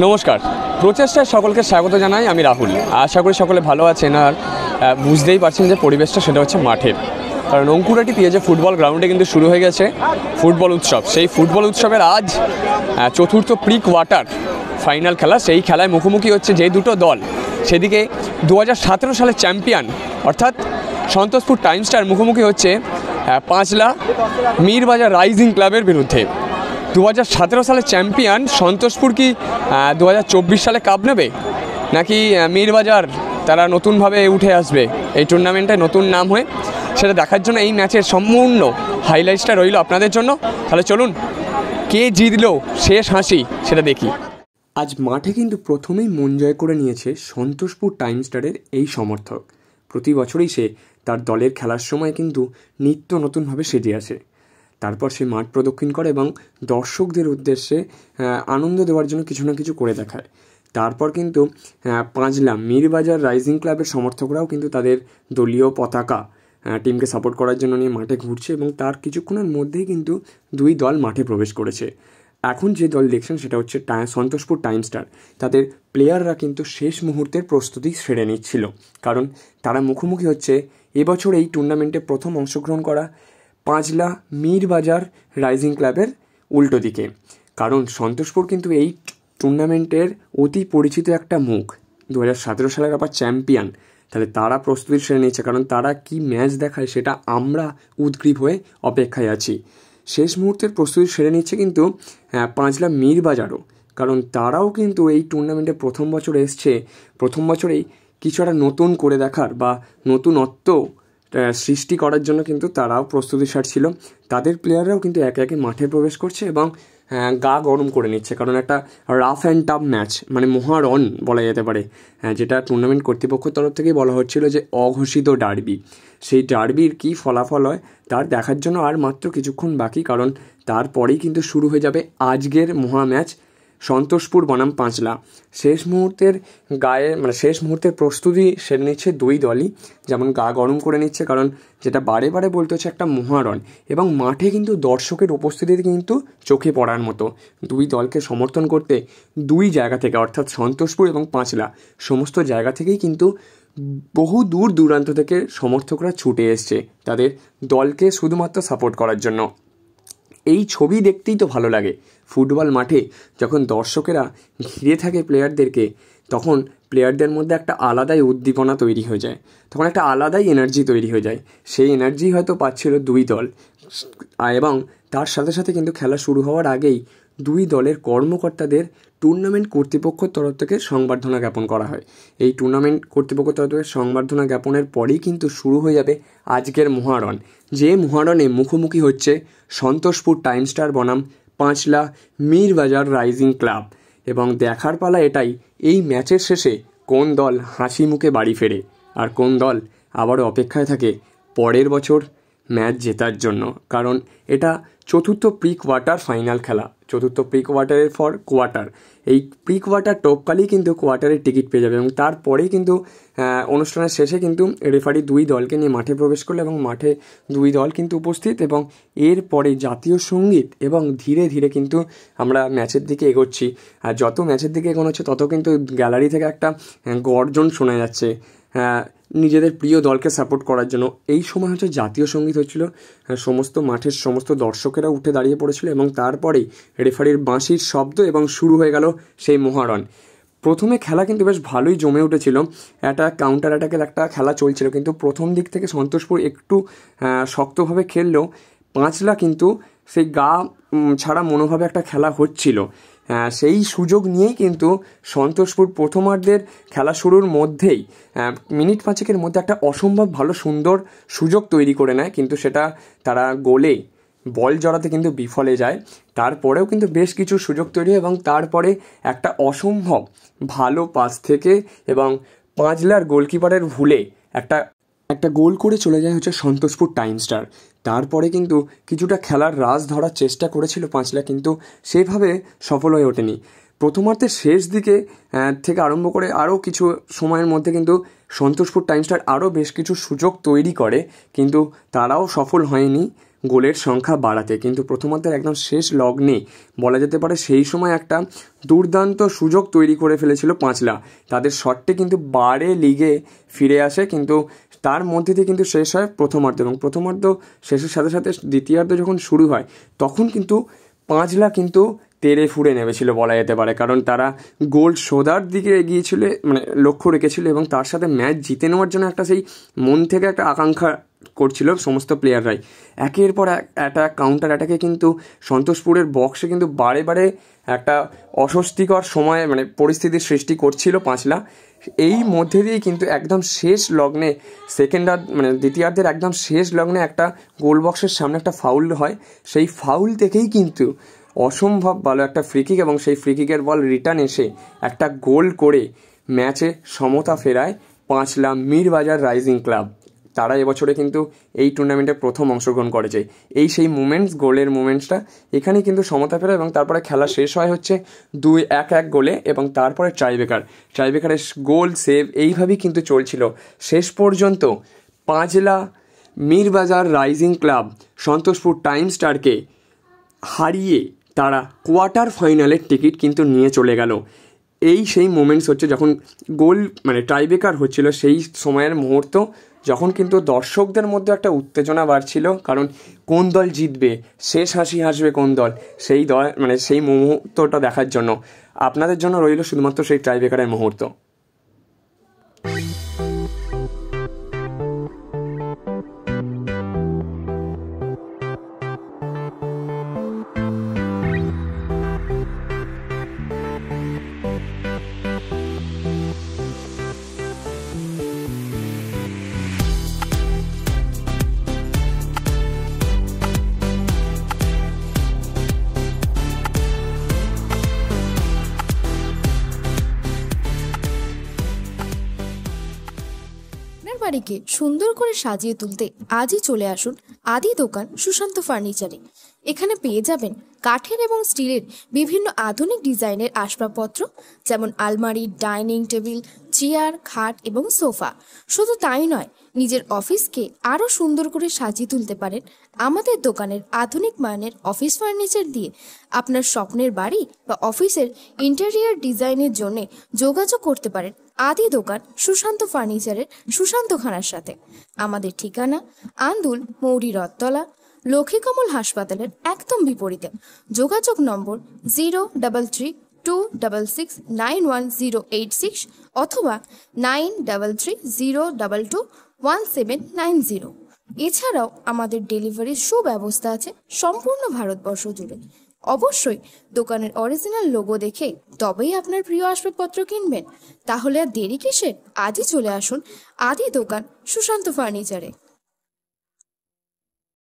নমস্কার, প্রচেষ্টায় সকলকে স্বাগত জানাই। আমি রাহুল। আশা করি সকলে ভালো আছেন। আর বুঝতেই পারছেন যে পরিবেশটা সেটা হচ্ছে মাঠের, কারণ অঙ্কুরাটিতে যে ফুটবল গ্রাউন্ডে কিন্তু শুরু হয়ে গেছে ফুটবল উৎসব। সেই ফুটবল উৎসবের আজ চতুর্থ প্রি কোয়ার্টার ফাইনাল খেলা। সেই খেলায় মুখোমুখি হচ্ছে যে দুটো দল। সেদিকে 2017 সালের চ্যাম্পিয়ন অর্থাৎ সন্তোষপুর টাইমস স্টার মুখোমুখি হচ্ছে পাঁচলা মীরবাজার রাইজিং ক্লাবের বিরুদ্ধে। 2017 সালের চ্যাম্পিয়ন সন্তোষপুর কি 2024 সালে কাপ নেবে, নাকি মীরবাজার তারা নতুনভাবে উঠে আসবে এই টুর্নামেন্টে নতুন নাম হয়ে? সেটা দেখার জন্য এই ম্যাচের সম্পূর্ণ হাইলাইটসটা রইল আপনাদের জন্য। তাহলে চলুন, কে জিতলো শেষ হাসি সেটা দেখি। আজ মাঠে কিন্তু প্রথমেই মন জয় করে নিয়েছে সন্তোষপুর টাইমস স্টারের এই সমর্থক। প্রতি বছরই সে তার দলের খেলার সময় কিন্তু নিত্য নতুনভাবে সেজে আসে। তারপর সে মাঠ প্রদক্ষিণ করে এবং দর্শকদের উদ্দেশ্যে আনন্দ দেওয়ার জন্য কিছু না কিছু করে দেখায়। তারপর কিন্তু পাঁচলা মীরবাজার রাইজিং ক্লাবের সমর্থকরাও কিন্তু তাদের দলীয় পতাকা টিমকে সাপোর্ট করার জন্য নিয়ে মাঠে ঘুরছে এবং তার কিছুক্ষণের মধ্যেই কিন্তু দুই দল মাঠে প্রবেশ করেছে। এখন যে দল দেখছেন সেটা হচ্ছে সন্তোষপুর টাইমস স্টার। তাদের প্লেয়াররা কিন্তু শেষ মুহূর্তের প্রস্তুতি সেরে নিচ্ছিল, কারণ তারা মুখোমুখি হচ্ছে এবছর এই টুর্নামেন্টে প্রথম অংশগ্রহণ করা পাঁচলা মীরবাজার রাইজিং ক্লাবের উল্টো দিকে। কারণ সন্তোষপুর কিন্তু এই টুর্নামেন্টের অতি পরিচিত একটা মুখ, 2017 সালের আবার চ্যাম্পিয়ন। তাহলে তারা প্রস্তুতি সেরে নিচ্ছে, কারণ তারা কি ম্যাচ দেখায় সেটা আমরা উদগ্রীব হয়ে অপেক্ষায় আছি। শেষ মুহূর্তের প্রস্তুতি সেরে নিচ্ছে কিন্তু পাঁচলা মীরবাজারও, কারণ তারাও কিন্তু এই টুর্নামেন্টে প্রথম বছর এসছে। প্রথম বছরেই কিছু একটা নতুন করে দেখার বা নতুনত্ব সৃষ্টি করার জন্য কিন্তু তারাও প্রস্তুতি সারছিল। তাদের প্লেয়াররাও কিন্তু একে একে মাঠে প্রবেশ করছে এবং গা গরম করে নিচ্ছে, কারণ একটা রাফ অ্যান্ড টাফ ম্যাচ, মানে মহারণ বলা যেতে পারে, যেটা টুর্নামেন্ট কর্তৃপক্ষের তরফ থেকেই বলা হচ্ছিল যে অঘোষিত ডার্বি। সেই ডার্বির কী ফলাফল হয় তার দেখার জন্য আর মাত্র কিছুক্ষণ বাকি, কারণ তারপরেই কিন্তু শুরু হয়ে যাবে আজকের মহা ম্যাচ সন্তোষপুর বনাম পাঁচলা। শেষ মুহূর্তের প্রস্তুতি সেরে নিচ্ছে দুই দলই, যেমন গা গরম করে নিচ্ছে, কারণ যেটা বারে বারে বলতে হচ্ছে একটা মহারণ। এবং মাঠে কিন্তু দর্শকের উপস্থিতি কিন্তু চোখে পড়ার মতো। দুই দলকে সমর্থন করতে দুই জায়গা থেকে অর্থাৎ সন্তোষপুর এবং পাঁচলা সমস্ত জায়গা থেকেই কিন্তু বহু দূর দূরান্ত থেকে সমর্থকরা ছুটে এসছে তাদের দলকে শুধুমাত্র সাপোর্ট করার জন্য। এই ছবি দেখতেই তো ভালো লাগে। ফুটবল মাঠে যখন দর্শকেরা ঘিরে থাকে প্লেয়ারদেরকে, তখন প্লেয়ারদের মধ্যে একটা আলাদাই উদ্দীপনা তৈরি হয়ে যায়, তখন একটা আলাদাই এনার্জি তৈরি হয়ে যায়। সেই এনার্জি হয়তো পাচ্ছিল দুই দল। এবং তার সাথে সাথে কিন্তু খেলা শুরু হওয়ার আগেই দুই দলের কর্মকর্তাদের টুর্নামেন্ট কর্তৃপক্ষের তরফ থেকে সংবর্ধনা জ্ঞাপন করা হয়। এই টুর্নামেন্ট কর্তৃপক্ষের তরফ থেকে সংবর্ধনা জ্ঞাপনের পরেই কিন্তু শুরু হয়ে যাবে আজকের মহারণ, যে মহারণে মুখোমুখি হচ্ছে সন্তোষপুর টাইমস স্টার বনাম পাঁচলা মীরবাজার রাইজিং ক্লাব। এবং দেখার পালা এটাই, এই ম্যাচের শেষে কোন দল হাসি মুখে বাড়ি ফেরে আর কোন দল আবারও অপেক্ষায় থাকে পরের বছর ম্যাচ জেতার জন্য। কারণ এটা চতুর্থ প্রি কোয়ার্টার ফাইনাল খেলা, চতুর্থ প্রি কোয়ার্টারের পর কোয়ার্টার। এই প্রি কোয়ার্টার টপকালেই কিন্তু কোয়ার্টারের টিকিট পেয়ে যাবে এবং তারপরেই কিন্তু অনুষ্ঠানের শেষে কিন্তু রেফারি দুই দলকে নিয়ে মাঠে প্রবেশ করলো এবং মাঠে দুই দল কিন্তু উপস্থিত। এবং এরপরে জাতীয় সঙ্গীত এবং ধীরে ধীরে কিন্তু আমরা ম্যাচের দিকে এগোচ্ছি। আর যত ম্যাচের দিকে এগোনো হচ্ছে তত কিন্তু গ্যালারি থেকে একটা গর্জন শোনা যাচ্ছে নিজেদের প্রিয় দলকে সাপোর্ট করার জন্য। এই সময় হচ্ছে জাতীয় সঙ্গীত হচ্ছিল, সমস্ত মাঠের সমস্ত দর্শকেরা উঠে দাঁড়িয়ে পড়েছিল এবং তারপরেই রেফারির বাঁশির শব্দ এবং শুরু হয়ে গেল সেই মহারণ। প্রথমে খেলা কিন্তু বেশ ভালোই জমে উঠেছিল, একটা কাউন্টার অ্যাটাকের একটা খেলা চলছিল, কিন্তু প্রথম দিক থেকে সন্তোষপুর একটু শক্তভাবে খেললেও পাঁচলা কিন্তু সেই গা ছাড়া মনোভাবে একটা খেলা হচ্ছিল। সেই সুযোগ নিয়েই কিন্তু সন্তোষপুর প্রথমার্ধের খেলা শুরুর মধ্যেই মিনিট পাঁচেকের মধ্যে একটা অসম্ভব ভালো সুন্দর সুযোগ তৈরি করে নেয়, কিন্তু সেটা তারা গোলে বল জড়াতে কিন্তু বিফলে যায়। তারপরেও কিন্তু বেশ কিছু সুযোগ তৈরি হয় এবং তারপরে একটা অসম্ভব ভালো পাস থেকে এবং পাঁচলার গোলকিপারের ভুলে একটা গোল করে চলে যায় হচ্ছে সন্তোষপুর টাইমস স্টার। তারপরে কিন্তু কিছুটা খেলার রাজ ধরার চেষ্টা করেছিল পাঁচলা, কিন্তু সেভাবে সফল হয়ে ওঠেনি। প্রথমার্ধের শেষ দিকে থেকে আরম্ভ করে আরও কিছু সময়ের মধ্যে কিন্তু সন্তোষপুর টাইমস স্টার আরও বেশ কিছু সুযোগ তৈরি করে, কিন্তু তারাও সফল হয়নি। গোলের সংখ্যা বাড়াতে। কিন্তু প্রথমার্ধের একদম শেষ লগ্নে বলা যেতে পারে সেই সময় একটা দুর্দান্ত সুযোগ তৈরি করে ফেলেছিল পাঁচলা। তাদের শটটি কিন্তু বারে লিগে ফিরে আসে, কিন্তু তার মধ্যে দিয়ে কিন্তু শেষ হয় প্রথমার্ধ, এবং প্রথমার্ধ শেষের সাথে সাথে দ্বিতীয়ার্ধ যখন শুরু হয় তখন কিন্তু পাঁচলা কিন্তু তেড়ে ফুড়ে নেমেছিল বলা যেতে পারে, কারণ তারা গোল শোধার দিকে এগিয়েছিল, মানে লক্ষ্য রেখেছিল, এবং তার সাথে ম্যাচ জিতে নেওয়ার জন্য একটা সেই মন থেকে একটা আকাঙ্ক্ষা করছিল সমস্ত প্লেয়াররাই। একের পর অ্যাটাক, কাউন্টার অ্যাটাকে কিন্তু সন্তোষপুরের বক্সে কিন্তু বারে বারে একটা অস্বস্তিকর সময় মানে পরিস্থিতির সৃষ্টি করছিল পাঁচলা। এই মধ্যে দিয়ে কিন্তু একদম শেষ লগ্নে মানে দ্বিতীয়ার্ধের একদম শেষ লগ্নে একটা গোল বক্সের সামনে একটা ফাউল হয়। সেই ফাউল থেকেই কিন্তু অসম্ভব ভালো একটা ফ্রিকিক, এবং সেই ফ্রিকিকের বল রিটার্ন এসে একটা গোল করে ম্যাচে সমতা ফেরায় পাঁচলা মীরবাজার রাইজিং ক্লাব। তারা এবছরে কিন্তু এই টুর্নামেন্টে প্রথম অংশগ্রহণ করেছে। এই সেই মুমেন্টস, গোলের মুমেন্টসটা এখানে কিন্তু সমতা ফেরায়, এবং তারপরে খেলা শেষ হয় হচ্ছে 2-1 গোলে, এবং তারপরে ট্রাইবেকারের গোল সেভ, এইভাবেই কিন্তু চলছিল শেষ পর্যন্ত। Panchla Mirbazar rising club Santoshpur time স্টারকে হারিয়ে তারা কোয়ার্টার ফাইনালের টিকিট কিন্তু নিয়ে চলে গেল। এই সেই মোমেন্টস হচ্ছে যখন গোল মানে টাইব্রেকার হচ্ছিল, সেই সময়ের মুহূর্ত যখন কিন্তু দর্শকদের মধ্যে একটা উত্তেজনা বাড়ছিল, কারণ কোন দল জিতবে, শেষ হাসি হাসবে কোন দল, সেই দল মানে সেই মুহূর্তটা দেখার জন্য আপনাদের জন্য রইল শুধুমাত্র সেই টাইব্রেকারের মুহূর্ত। বাড়িকে সুন্দর করে সাজিয়ে তুলতে আজই চলে আসুন আদি দোকান সুশান্ত ফার্নিচারে। এখানে পেয়ে যাবেন কাঠের এবং স্টিলের বিভিন্ন আধুনিক ডিজাইনের আসবাবপত্র, যেমন আলমারি, ডাইনিং টেবিল, চেয়ার, খাট এবং সোফা। শুধু তাই নয়, নিজের অফিসকে আরও সুন্দর করে সাজিয়ে তুলতে পারেন আমাদের দোকানের আধুনিক মানের অফিস ফার্নিচার দিয়ে। আপনার স্বপ্নের বাড়ি বা অফিসের ইন্টেরিয়ার ডিজাইনের জন্য যোগাযোগ করতে পারেন আদি দোকান সুশান্ত ফার্নিচারের সুশান্তখানার সাথে। আমাদের ঠিকানা আন্দুল মৌরি রথতলা, লক্ষ্মীকমল হাসপাতালের একদম বিপরীতে। যোগাযোগ নম্বর 0332669186 অথবা 9330221790। এছাড়াও আমাদের ডেলিভারির সুব্যবস্থা আছে সম্পূর্ণ ভারতবর্ষ জুড়ে। অবশ্যই দোকানের অরিজিনাল লোগো দেখে তবেই আপনার প্রিয় আসবাবপত্র কিনবেন। তাহলে আর দেরি কিসের? আজই চলে আসুন আদি দোকান সুশান্ত ফার্নিচারে।